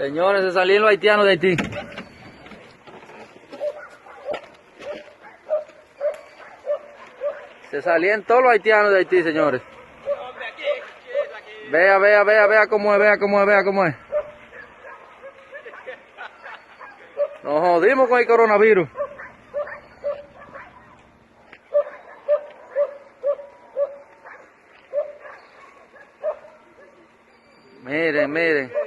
Señores, se salieron los haitianos de Haití. Se salían todos los haitianos de Haití, señores. Vea, vea, vea, vea cómo es, vea cómo es, vea cómo es. Nos jodimos con el coronavirus. Miren, miren.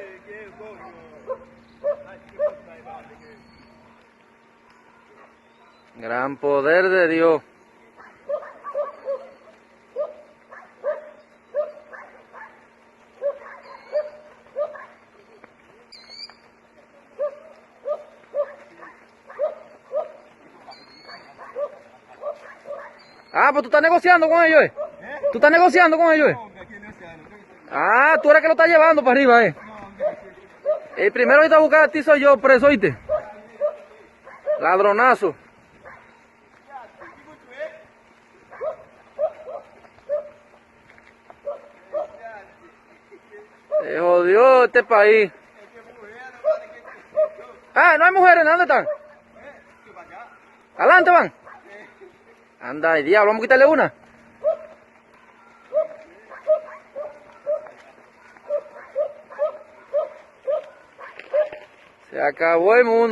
Gran poder de Dios. Ah, pues tú estás negociando con ellos, ¿eh? ¿Tú estás negociando con ellos, eh? Ah, tú eres que lo estás llevando para arriba, ¿eh? El primero que te va a buscar a ti soy yo, preso, ¿oíste? Ladronazo. Se jodió este país. Ah, no hay mujeres, ¿dónde están? Adelante van. Anda, el diablo, vamos a quitarle una. Se acabó el mundo.